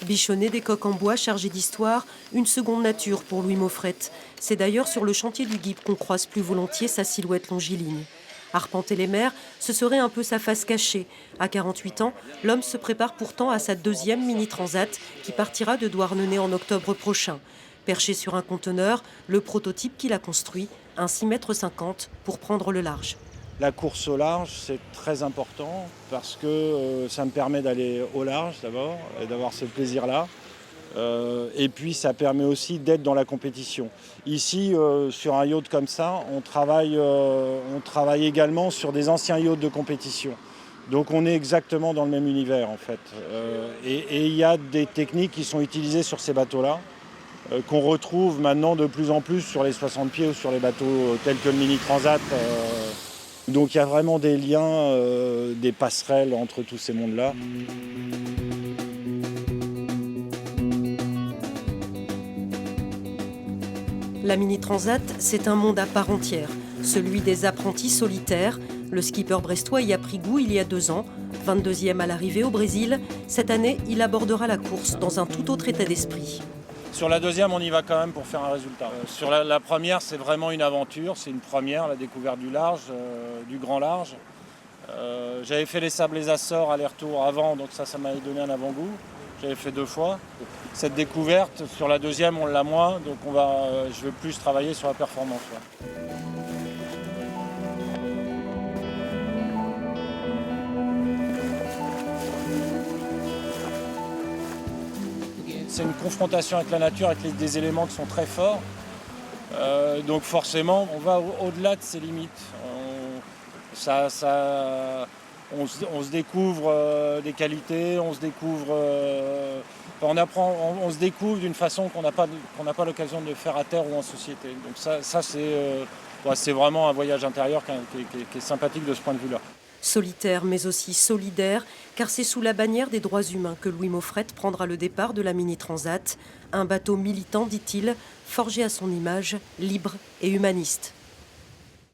Bichonner des coques en bois chargées d'histoire, une seconde nature pour Louis Maufrette. C'est d'ailleurs sur le chantier du GIP qu'on croise plus volontiers sa silhouette longiligne. Arpenter les mers, ce serait un peu sa face cachée. À 48 ans, l'homme se prépare pourtant à sa deuxième mini-transat qui partira de Douarnenez en octobre prochain. Perché sur un conteneur, le prototype qu'il a construit, un 6,50 m pour prendre le large. La course au large, c'est très important parce que ça me permet d'aller au large d'abord et d'avoir ce plaisir-là. Et puis ça permet aussi d'être dans la compétition. Ici, sur un yacht comme ça, on travaille également sur des anciens yachts de compétition. Donc on est exactement dans le même univers en fait. Et il y a des techniques qui sont utilisées sur ces bateaux-là, qu'on retrouve maintenant de plus en plus sur les 60 pieds ou sur les bateaux tels que le Mini Transat. Donc il y a vraiment des liens, des passerelles entre tous ces mondes-là. La Mini Transat, c'est un monde à part entière, celui des apprentis solitaires. Le skipper brestois y a pris goût il y a 2 ans. 22e à l'arrivée au Brésil, cette année, il abordera la course dans un tout autre état d'esprit. Sur la deuxième, on y va quand même pour faire un résultat. Sur la première, c'est vraiment une aventure, c'est une première, la découverte du large, du grand large. J'avais fait les Sables et les Açores aller-retour avant, donc ça m'avait donné un avant-goût. J'avais fait 2 fois. Cette découverte, sur la deuxième, on l'a moins, donc je vais plus travailler sur la performance. Ouais. C'est une confrontation avec la nature, avec des éléments qui sont très forts. Donc forcément, on va au-delà de ses limites. On se découvre des qualités, on se découvre, on se découvre d'une façon qu'on n'a pas l'occasion de faire à terre ou en société. Donc ça c'est vraiment un voyage intérieur qui est sympathique de ce point de vue-là. Solitaire mais aussi solidaire, car c'est sous la bannière des droits humains que Louis Maufrette prendra le départ de la Mini Transat. Un bateau militant, dit-il, forgé à son image, libre et humaniste.